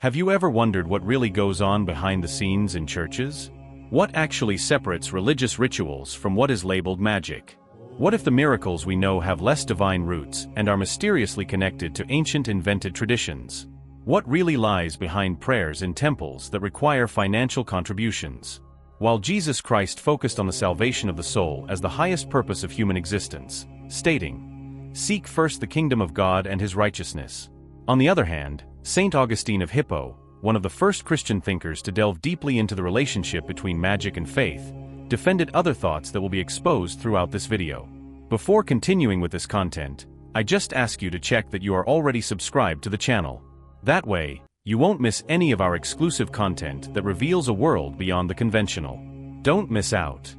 Have you ever wondered what really goes on behind the scenes in churches? What actually separates religious rituals from what is labeled magic? What if the miracles we know have less divine roots and are mysteriously connected to ancient invented traditions? What really lies behind prayers in temples that require financial contributions? While Jesus Christ focused on the salvation of the soul as the highest purpose of human existence, stating, "Seek first the kingdom of God and his righteousness." On the other hand, Saint Augustine of Hippo, one of the first Christian thinkers to delve deeply into the relationship between magic and faith, defended other thoughts that will be exposed throughout this video. Before continuing with this content, I just ask you to check that you are already subscribed to the channel. That way, you won't miss any of our exclusive content that reveals a world beyond the conventional. Don't miss out.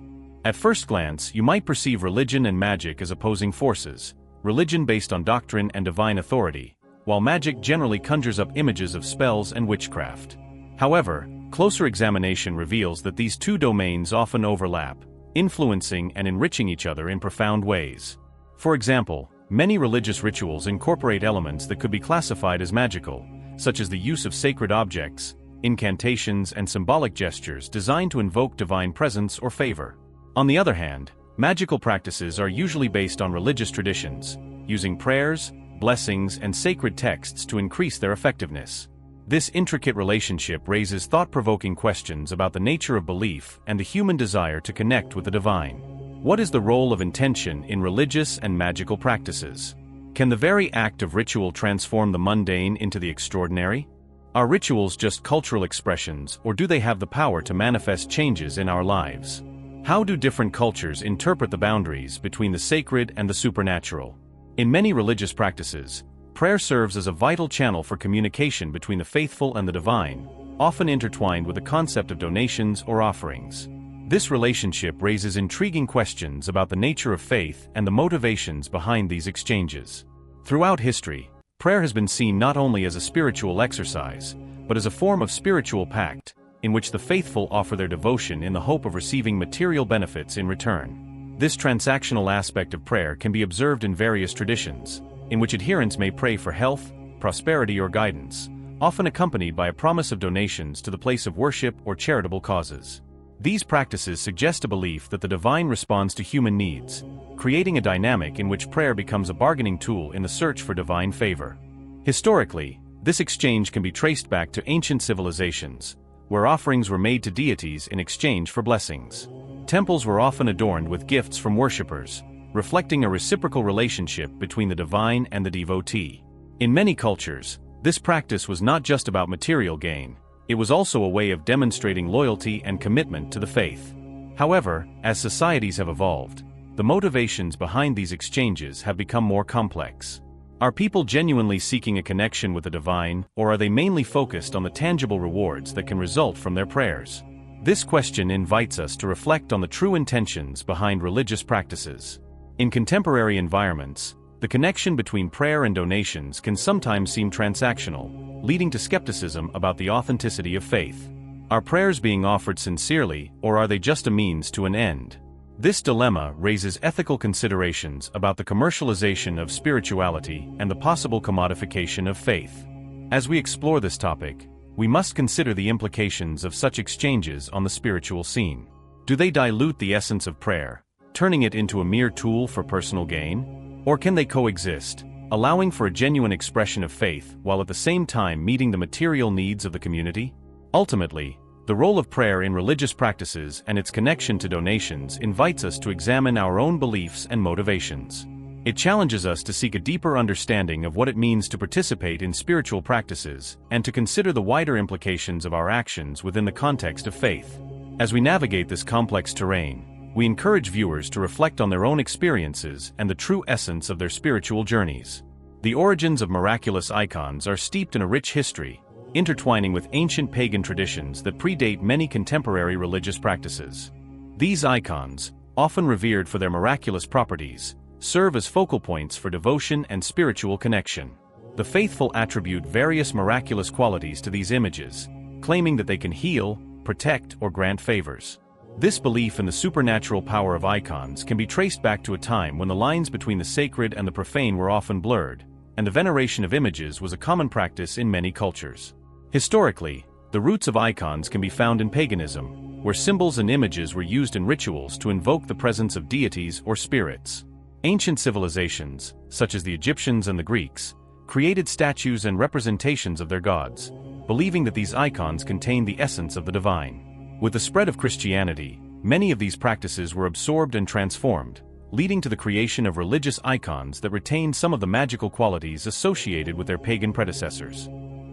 At first glance, you might perceive religion and magic as opposing forces, religion based on doctrine and divine authority, while magic generally conjures up images of spells and witchcraft. However, closer examination reveals that these two domains often overlap, influencing and enriching each other in profound ways. For example, many religious rituals incorporate elements that could be classified as magical, such as the use of sacred objects, incantations, and symbolic gestures designed to invoke divine presence or favor. On the other hand, magical practices are usually based on religious traditions, using prayers, blessings, and sacred texts to increase their effectiveness. This intricate relationship raises thought-provoking questions about the nature of belief and the human desire to connect with the divine. What is the role of intention in religious and magical practices? Can the very act of ritual transform the mundane into the extraordinary? Are rituals just cultural expressions, or do they have the power to manifest changes in our lives? How do different cultures interpret the boundaries between the sacred and the supernatural? In many religious practices, prayer serves as a vital channel for communication between the faithful and the divine, often intertwined with the concept of donations or offerings. This relationship raises intriguing questions about the nature of faith and the motivations behind these exchanges. Throughout history, prayer has been seen not only as a spiritual exercise, but as a form of spiritual pact, in which the faithful offer their devotion in the hope of receiving material benefits in return. This transactional aspect of prayer can be observed in various traditions, in which adherents may pray for health, prosperity, or guidance, often accompanied by a promise of donations to the place of worship or charitable causes. These practices suggest a belief that the divine responds to human needs, creating a dynamic in which prayer becomes a bargaining tool in the search for divine favor. Historically, this exchange can be traced back to ancient civilizations, where offerings were made to deities in exchange for blessings. Temples were often adorned with gifts from worshippers, reflecting a reciprocal relationship between the divine and the devotee. In many cultures, this practice was not just about material gain, it was also a way of demonstrating loyalty and commitment to the faith. However, as societies have evolved, the motivations behind these exchanges have become more complex. Are people genuinely seeking a connection with the divine, or are they mainly focused on the tangible rewards that can result from their prayers? This question invites us to reflect on the true intentions behind religious practices. In contemporary environments, the connection between prayer and donations can sometimes seem transactional, leading to skepticism about the authenticity of faith. Are prayers being offered sincerely, or are they just a means to an end? This dilemma raises ethical considerations about the commercialization of spirituality and the possible commodification of faith. As we explore this topic, we must consider the implications of such exchanges on the spiritual scene. Do they dilute the essence of prayer, turning it into a mere tool for personal gain? Or can they coexist, allowing for a genuine expression of faith while at the same time meeting the material needs of the community? Ultimately, the role of prayer in religious practices and its connection to donations invites us to examine our own beliefs and motivations. It challenges us to seek a deeper understanding of what it means to participate in spiritual practices and to consider the wider implications of our actions within the context of faith. As we navigate this complex terrain, we encourage viewers to reflect on their own experiences and the true essence of their spiritual journeys. The origins of miraculous icons are steeped in a rich history, intertwining with ancient pagan traditions that predate many contemporary religious practices. These icons, often revered for their miraculous properties, serve as focal points for devotion and spiritual connection. The faithful attribute various miraculous qualities to these images, claiming that they can heal, protect, or grant favors. This belief in the supernatural power of icons can be traced back to a time when the lines between the sacred and the profane were often blurred, and the veneration of images was a common practice in many cultures. Historically, the roots of icons can be found in paganism, where symbols and images were used in rituals to invoke the presence of deities or spirits. Ancient civilizations, such as the Egyptians and the Greeks, created statues and representations of their gods, believing that these icons contained the essence of the divine. With the spread of Christianity, many of these practices were absorbed and transformed, leading to the creation of religious icons that retained some of the magical qualities associated with their pagan predecessors.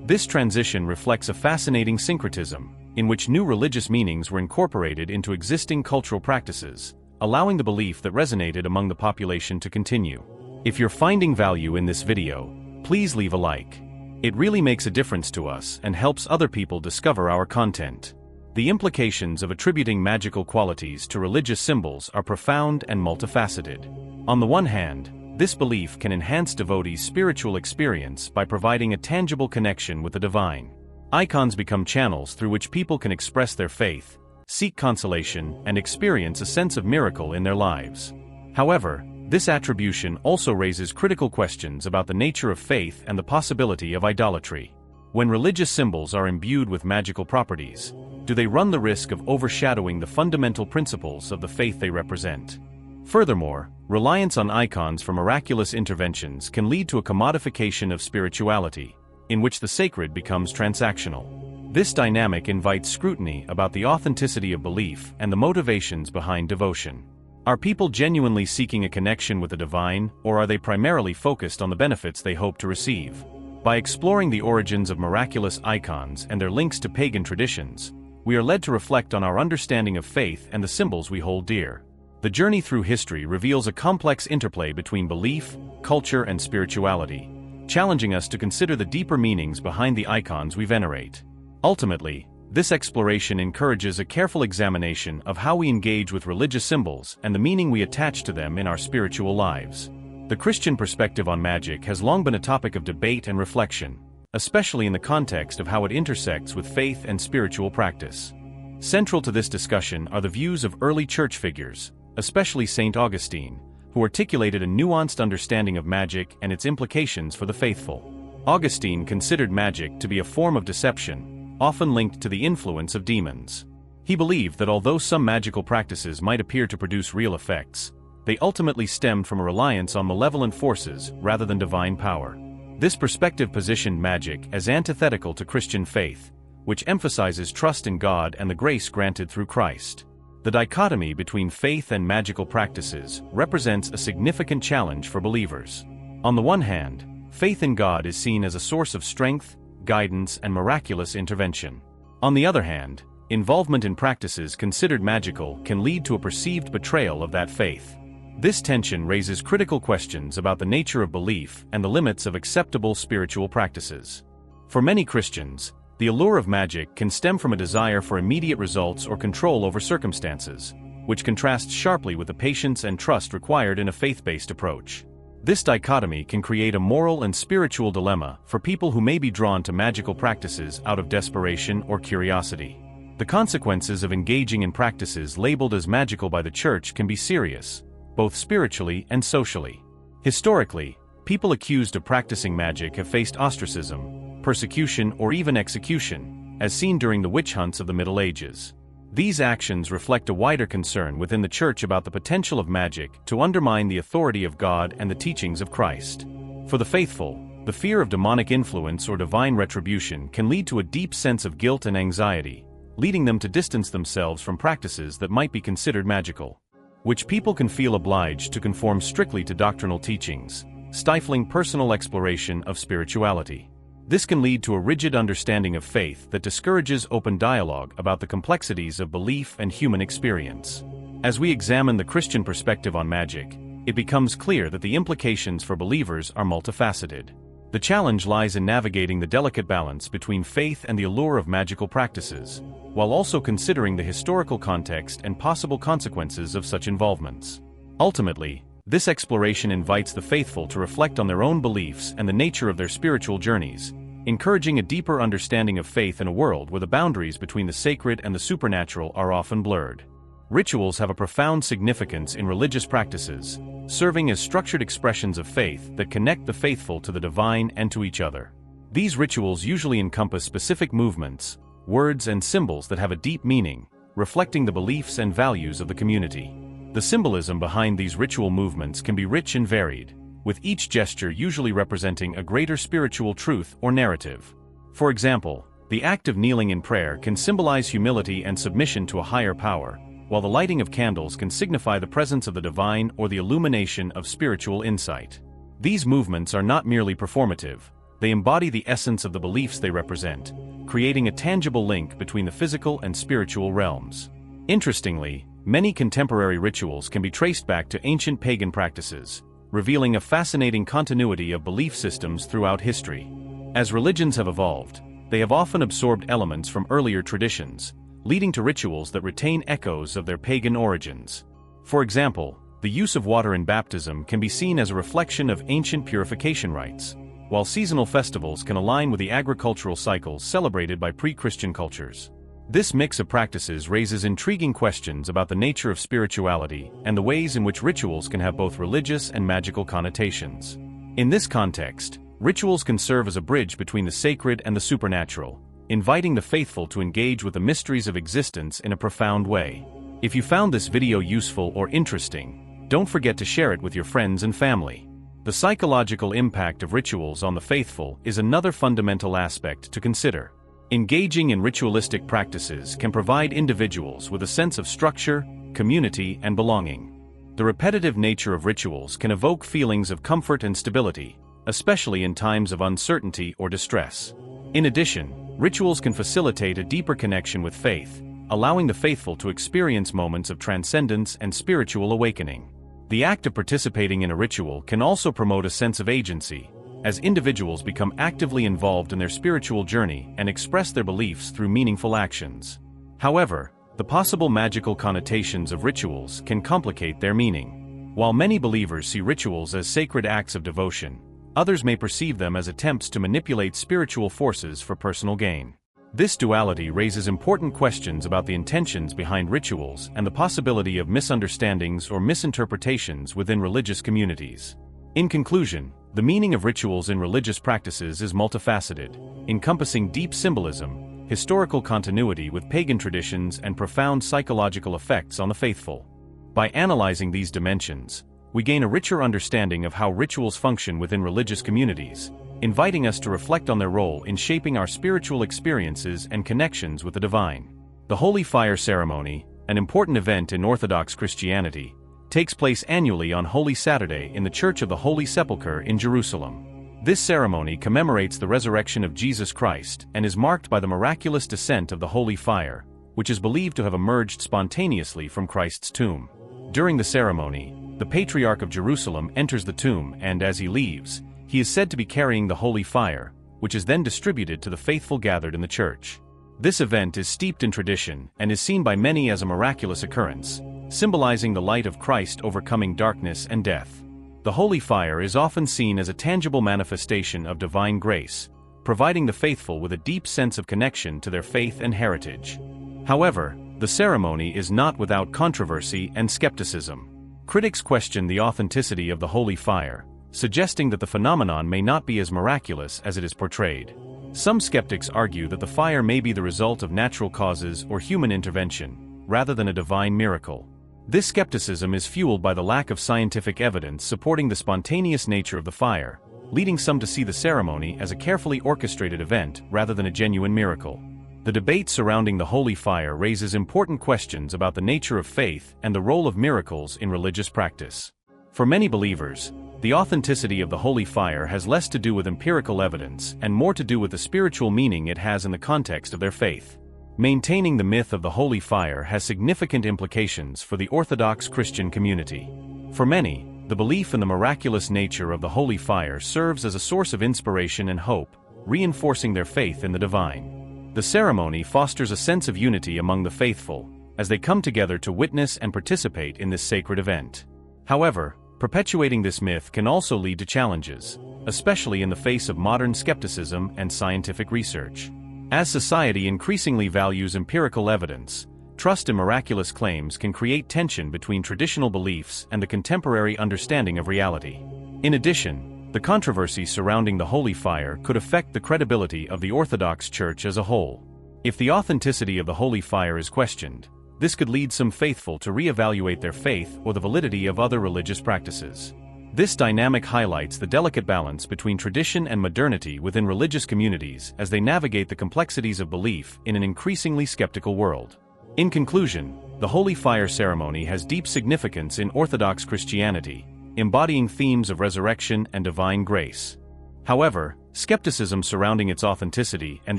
This transition reflects a fascinating syncretism, in which new religious meanings were incorporated into existing cultural practices, allowing the belief that resonated among the population to continue. If you're finding value in this video, please leave a like. It really makes a difference to us and helps other people discover our content. The implications of attributing magical qualities to religious symbols are profound and multifaceted. On the one hand, this belief can enhance devotees' spiritual experience by providing a tangible connection with the divine. Icons become channels through which people can express their faith, seek consolation, and experience a sense of miracle in their lives. However, this attribution also raises critical questions about the nature of faith and the possibility of idolatry. When religious symbols are imbued with magical properties, do they run the risk of overshadowing the fundamental principles of the faith they represent? Furthermore, reliance on icons for miraculous interventions can lead to a commodification of spirituality, in which the sacred becomes transactional. This dynamic invites scrutiny about the authenticity of belief and the motivations behind devotion. Are people genuinely seeking a connection with the divine, or are they primarily focused on the benefits they hope to receive? By exploring the origins of miraculous icons and their links to pagan traditions, we are led to reflect on our understanding of faith and the symbols we hold dear. The journey through history reveals a complex interplay between belief, culture, and spirituality, challenging us to consider the deeper meanings behind the icons we venerate. Ultimately, this exploration encourages a careful examination of how we engage with religious symbols and the meaning we attach to them in our spiritual lives. The Christian perspective on magic has long been a topic of debate and reflection, especially in the context of how it intersects with faith and spiritual practice. Central to this discussion are the views of early church figures, especially St. Augustine, who articulated a nuanced understanding of magic and its implications for the faithful. Augustine considered magic to be a form of deception, often linked to the influence of demons. He believed that although some magical practices might appear to produce real effects, they ultimately stemmed from a reliance on malevolent forces rather than divine power. This perspective positioned magic as antithetical to Christian faith, which emphasizes trust in God and the grace granted through Christ. The dichotomy between faith and magical practices represents a significant challenge for believers. On the one hand, faith in God is seen as a source of strength, guidance, and miraculous intervention. On the other hand, involvement in practices considered magical can lead to a perceived betrayal of that faith. This tension raises critical questions about the nature of belief and the limits of acceptable spiritual practices. For many Christians, the allure of magic can stem from a desire for immediate results or control over circumstances, which contrasts sharply with the patience and trust required in a faith-based approach. This dichotomy can create a moral and spiritual dilemma for people who may be drawn to magical practices out of desperation or curiosity. The consequences of engaging in practices labeled as magical by the Church can be serious, both spiritually and socially. Historically, people accused of practicing magic have faced ostracism, persecution, or even execution, as seen during the witch hunts of the Middle Ages. These actions reflect a wider concern within the Church about the potential of magic to undermine the authority of God and the teachings of Christ. For the faithful, the fear of demonic influence or divine retribution can lead to a deep sense of guilt and anxiety, leading them to distance themselves from practices that might be considered magical. Which people can feel obliged to conform strictly to doctrinal teachings, stifling personal exploration of spirituality. This can lead to a rigid understanding of faith that discourages open dialogue about the complexities of belief and human experience. As we examine the Christian perspective on magic, it becomes clear that the implications for believers are multifaceted. The challenge lies in navigating the delicate balance between faith and the allure of magical practices, while also considering the historical context and possible consequences of such involvements. Ultimately, this exploration invites the faithful to reflect on their own beliefs and the nature of their spiritual journeys, encouraging a deeper understanding of faith in a world where the boundaries between the sacred and the supernatural are often blurred. Rituals have a profound significance in religious practices, serving as structured expressions of faith that connect the faithful to the divine and to each other. These rituals usually encompass specific movements, words and symbols that have a deep meaning, reflecting the beliefs and values of the community. The symbolism behind these ritual movements can be rich and varied, with each gesture usually representing a greater spiritual truth or narrative. For example, the act of kneeling in prayer can symbolize humility and submission to a higher power, while the lighting of candles can signify the presence of the divine or the illumination of spiritual insight. These movements are not merely performative, they embody the essence of the beliefs they represent, creating a tangible link between the physical and spiritual realms. Interestingly, many contemporary rituals can be traced back to ancient pagan practices, revealing a fascinating continuity of belief systems throughout history. As religions have evolved, they have often absorbed elements from earlier traditions, leading to rituals that retain echoes of their pagan origins. For example, the use of water in baptism can be seen as a reflection of ancient purification rites, while seasonal festivals can align with the agricultural cycles celebrated by pre-Christian cultures. This mix of practices raises intriguing questions about the nature of spirituality and the ways in which rituals can have both religious and magical connotations. In this context, rituals can serve as a bridge between the sacred and the supernatural, inviting the faithful to engage with the mysteries of existence in a profound way. If you found this video useful or interesting, don't forget to share it with your friends and family. The psychological impact of rituals on the faithful is another fundamental aspect to consider. Engaging in ritualistic practices can provide individuals with a sense of structure, community, and belonging. The repetitive nature of rituals can evoke feelings of comfort and stability, especially in times of uncertainty or distress. In addition, rituals can facilitate a deeper connection with faith, allowing the faithful to experience moments of transcendence and spiritual awakening. The act of participating in a ritual can also promote a sense of agency, as individuals become actively involved in their spiritual journey and express their beliefs through meaningful actions. However, the possible magical connotations of rituals can complicate their meaning. While many believers see rituals as sacred acts of devotion, others may perceive them as attempts to manipulate spiritual forces for personal gain. This duality raises important questions about the intentions behind rituals and the possibility of misunderstandings or misinterpretations within religious communities. In conclusion, the meaning of rituals in religious practices is multifaceted, encompassing deep symbolism, historical continuity with pagan traditions, and profound psychological effects on the faithful. By analyzing these dimensions, we gain a richer understanding of how rituals function within religious communities, inviting us to reflect on their role in shaping our spiritual experiences and connections with the divine. The Holy Fire Ceremony, an important event in Orthodox Christianity, takes place annually on Holy Saturday in the Church of the Holy Sepulchre in Jerusalem. This ceremony commemorates the resurrection of Jesus Christ and is marked by the miraculous descent of the Holy Fire, which is believed to have emerged spontaneously from Christ's tomb. During the ceremony, the Patriarch of Jerusalem enters the tomb and, as he leaves, he is said to be carrying the Holy Fire, which is then distributed to the faithful gathered in the church. This event is steeped in tradition and is seen by many as a miraculous occurrence, symbolizing the light of Christ overcoming darkness and death. The Holy Fire is often seen as a tangible manifestation of divine grace, providing the faithful with a deep sense of connection to their faith and heritage. However, the ceremony is not without controversy and skepticism. Critics question the authenticity of the Holy Fire, suggesting that the phenomenon may not be as miraculous as it is portrayed. Some skeptics argue that the fire may be the result of natural causes or human intervention, rather than a divine miracle. This skepticism is fueled by the lack of scientific evidence supporting the spontaneous nature of the fire, leading some to see the ceremony as a carefully orchestrated event rather than a genuine miracle. The debate surrounding the Holy Fire raises important questions about the nature of faith and the role of miracles in religious practice. For many believers, the authenticity of the Holy Fire has less to do with empirical evidence and more to do with the spiritual meaning it has in the context of their faith. Maintaining the myth of the Holy Fire has significant implications for the Orthodox Christian community. For many, the belief in the miraculous nature of the Holy Fire serves as a source of inspiration and hope, reinforcing their faith in the divine. The ceremony fosters a sense of unity among the faithful, as they come together to witness and participate in this sacred event. However, perpetuating this myth can also lead to challenges, especially in the face of modern skepticism and scientific research. As society increasingly values empirical evidence, trust in miraculous claims can create tension between traditional beliefs and the contemporary understanding of reality. In addition, The controversy surrounding the holy fire could affect the credibility of the Orthodox Church as a whole. If the authenticity of the holy fire is questioned, this could lead some faithful to reevaluate their faith or the validity of other religious practices. This dynamic highlights the delicate balance between tradition and modernity within religious communities as they navigate the complexities of belief in an increasingly skeptical world. In conclusion, the holy fire ceremony has deep significance in Orthodox Christianity, embodying themes of resurrection and divine grace. However, skepticism surrounding its authenticity and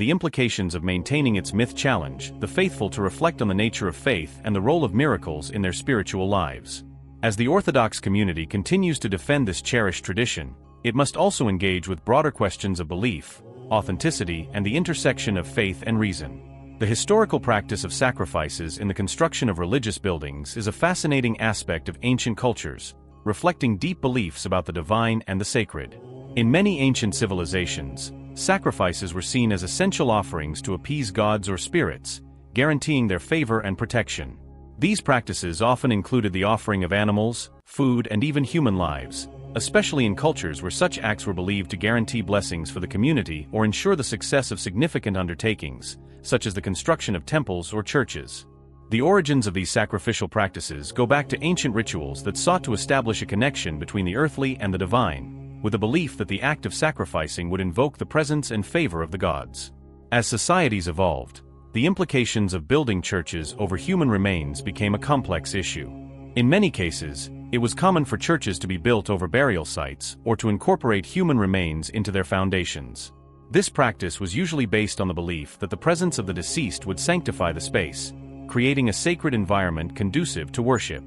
the implications of maintaining its myth challenge the faithful to reflect on the nature of faith and the role of miracles in their spiritual lives. As the Orthodox community continues to defend this cherished tradition, it must also engage with broader questions of belief, authenticity, and the intersection of faith and reason. The historical practice of sacrifices in the construction of religious buildings is a fascinating aspect of ancient cultures, reflecting deep beliefs about the divine and the sacred. In many ancient civilizations, sacrifices were seen as essential offerings to appease gods or spirits, guaranteeing their favor and protection. These practices often included the offering of animals, food, and even human lives, especially in cultures where such acts were believed to guarantee blessings for the community or ensure the success of significant undertakings, such as the construction of temples or churches. The origins of these sacrificial practices go back to ancient rituals that sought to establish a connection between the earthly and the divine, with a belief that the act of sacrificing would invoke the presence and favor of the gods. As societies evolved, the implications of building churches over human remains became a complex issue. In many cases, it was common for churches to be built over burial sites or to incorporate human remains into their foundations. This practice was usually based on the belief that the presence of the deceased would sanctify the space, creating a sacred environment conducive to worship.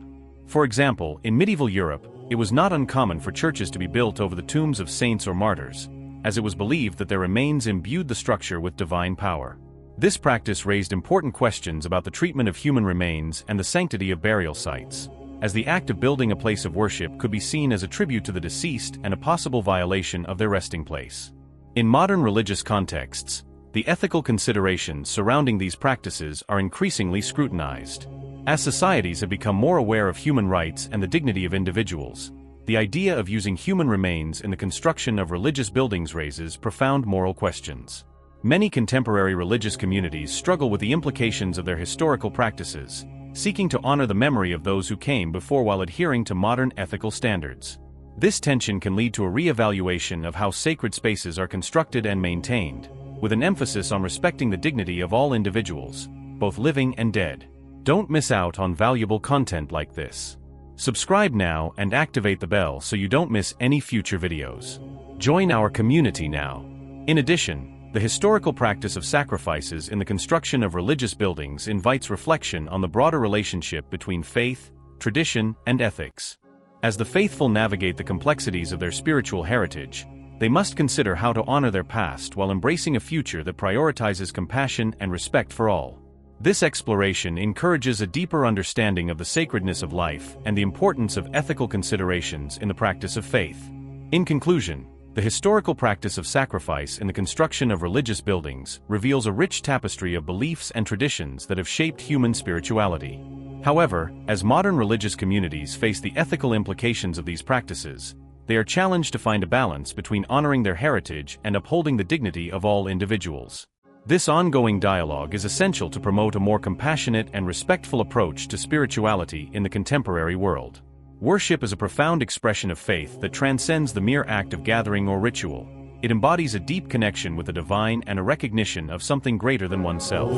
For example, in medieval Europe, it was not uncommon for churches to be built over the tombs of saints or martyrs, as it was believed that their remains imbued the structure with divine power. This practice raised important questions about the treatment of human remains and the sanctity of burial sites, as the act of building a place of worship could be seen as a tribute to the deceased and a possible violation of their resting place. In modern religious contexts, the ethical considerations surrounding these practices are increasingly scrutinized. As societies have become more aware of human rights and the dignity of individuals, the idea of using human remains in the construction of religious buildings raises profound moral questions. Many contemporary religious communities struggle with the implications of their historical practices, seeking to honor the memory of those who came before while adhering to modern ethical standards. This tension can lead to a re-evaluation of how sacred spaces are constructed and maintained, with an emphasis on respecting the dignity of all individuals, both living and dead. Don't miss out on valuable content like this. Subscribe now and activate the bell so you don't miss any future videos. Join our community now. In addition, the historical practice of sacrifices in the construction of religious buildings invites reflection on the broader relationship between faith, tradition, and ethics. As the faithful navigate the complexities of their spiritual heritage, they must consider how to honor their past while embracing a future that prioritizes compassion and respect for all. This exploration encourages a deeper understanding of the sacredness of life and the importance of ethical considerations in the practice of faith. In conclusion, the historical practice of sacrifice in the construction of religious buildings reveals a rich tapestry of beliefs and traditions that have shaped human spirituality. However, as modern religious communities face the ethical implications of these practices, they are challenged to find a balance between honoring their heritage and upholding the dignity of all individuals. This ongoing dialogue is essential to promote a more compassionate and respectful approach to spirituality in the contemporary world. Worship is a profound expression of faith that transcends the mere act of gathering or ritual. It embodies a deep connection with the divine and a recognition of something greater than oneself.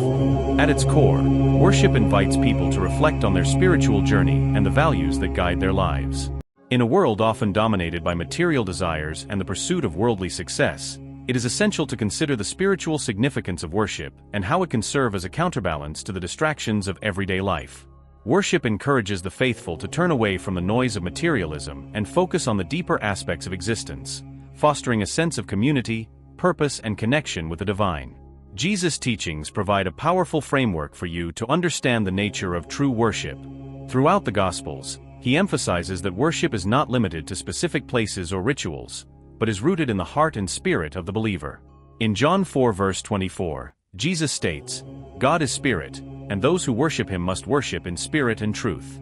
At its core, worship invites people to reflect on their spiritual journey and the values that guide their lives. In a world often dominated by material desires and the pursuit of worldly success, it is essential to consider the spiritual significance of worship and how it can serve as a counterbalance to the distractions of everyday life. Worship encourages the faithful to turn away from the noise of materialism and focus on the deeper aspects of existence, fostering a sense of community, purpose, and connection with the divine. Jesus' teachings provide a powerful framework for you to understand the nature of true worship. Throughout the Gospels, he emphasizes that worship is not limited to specific places or rituals, but is rooted in the heart and spirit of the believer. In John 4 verse 24, Jesus states, "God is spirit, and those who worship him must worship in spirit and truth."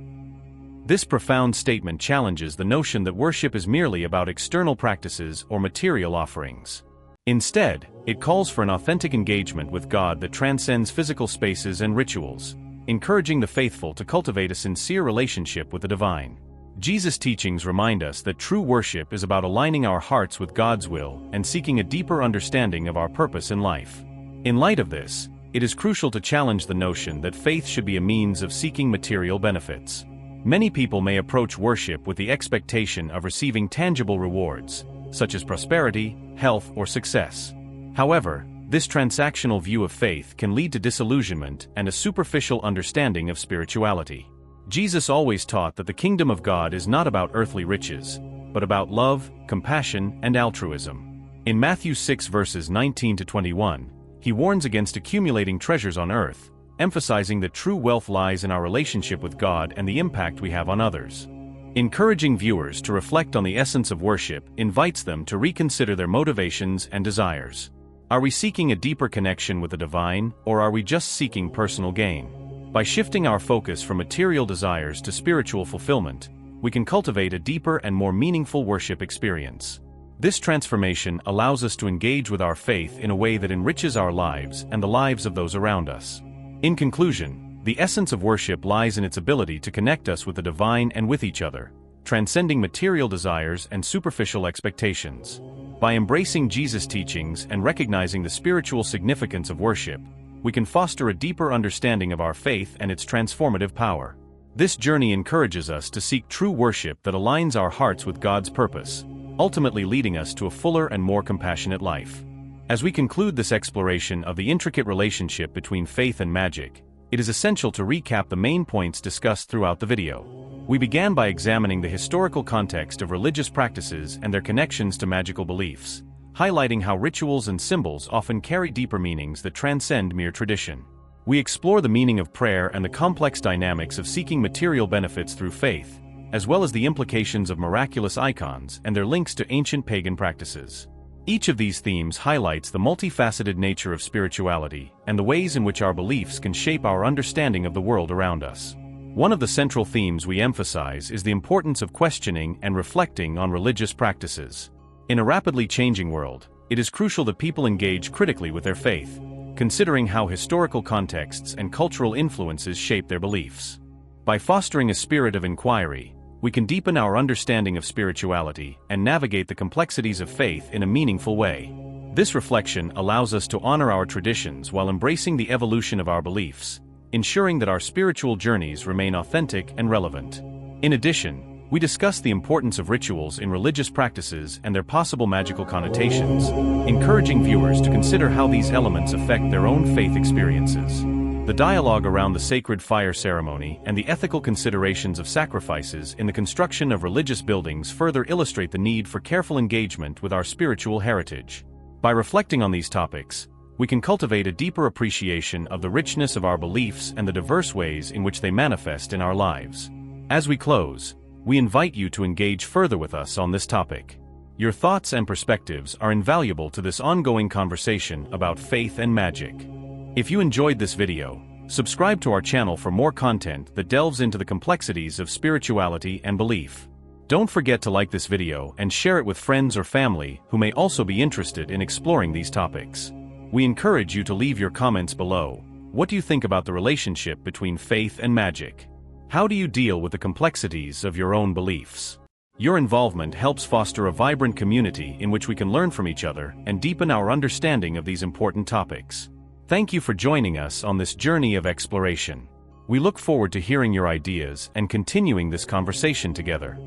This profound statement challenges the notion that worship is merely about external practices or material offerings. Instead, it calls for an authentic engagement with God that transcends physical spaces and rituals, encouraging the faithful to cultivate a sincere relationship with the divine. Jesus' teachings remind us that true worship is about aligning our hearts with God's will and seeking a deeper understanding of our purpose in life. In light of this, it is crucial to challenge the notion that faith should be a means of seeking material benefits. Many people may approach worship with the expectation of receiving tangible rewards, such as prosperity, health, or success. However, this transactional view of faith can lead to disillusionment and a superficial understanding of spirituality. Jesus always taught that the kingdom of God is not about earthly riches, but about love, compassion, and altruism. In Matthew 6 verses 19 to 21, he warns against accumulating treasures on earth, emphasizing that true wealth lies in our relationship with God and the impact we have on others. Encouraging viewers to reflect on the essence of worship invites them to reconsider their motivations and desires. Are we seeking a deeper connection with the divine, or are we just seeking personal gain? By shifting our focus from material desires to spiritual fulfillment, we can cultivate a deeper and more meaningful worship experience. This transformation allows us to engage with our faith in a way that enriches our lives and the lives of those around us. In conclusion, the essence of worship lies in its ability to connect us with the divine and with each other, transcending material desires and superficial expectations. By embracing Jesus' teachings and recognizing the spiritual significance of worship, we can foster a deeper understanding of our faith and its transformative power. This journey encourages us to seek true worship that aligns our hearts with God's purpose, ultimately leading us to a fuller and more compassionate life. As we conclude this exploration of the intricate relationship between faith and magic, it is essential to recap the main points discussed throughout the video. We began by examining the historical context of religious practices and their connections to magical beliefs, highlighting how rituals and symbols often carry deeper meanings that transcend mere tradition. We explore the meaning of prayer and the complex dynamics of seeking material benefits through faith, as well as the implications of miraculous icons and their links to ancient pagan practices. Each of these themes highlights the multifaceted nature of spirituality and the ways in which our beliefs can shape our understanding of the world around us. One of the central themes we emphasize is the importance of questioning and reflecting on religious practices. In a rapidly changing world, it is crucial that people engage critically with their faith, considering how historical contexts and cultural influences shape their beliefs. By fostering a spirit of inquiry, we can deepen our understanding of spirituality and navigate the complexities of faith in a meaningful way. This reflection allows us to honor our traditions while embracing the evolution of our beliefs, ensuring that our spiritual journeys remain authentic and relevant. In addition, we discuss the importance of rituals in religious practices and their possible magical connotations, encouraging viewers to consider how these elements affect their own faith experiences. The dialogue around the sacred fire ceremony and the ethical considerations of sacrifices in the construction of religious buildings further illustrate the need for careful engagement with our spiritual heritage. By reflecting on these topics, we can cultivate a deeper appreciation of the richness of our beliefs and the diverse ways in which they manifest in our lives. As we close, we invite you to engage further with us on this topic. Your thoughts and perspectives are invaluable to this ongoing conversation about faith and magic. If you enjoyed this video, subscribe to our channel for more content that delves into the complexities of spirituality and belief. Don't forget to like this video and share it with friends or family who may also be interested in exploring these topics. We encourage you to leave your comments below. What do you think about the relationship between faith and magic? How do you deal with the complexities of your own beliefs? Your involvement helps foster a vibrant community in which we can learn from each other and deepen our understanding of these important topics. Thank you for joining us on this journey of exploration. We look forward to hearing your ideas and continuing this conversation together.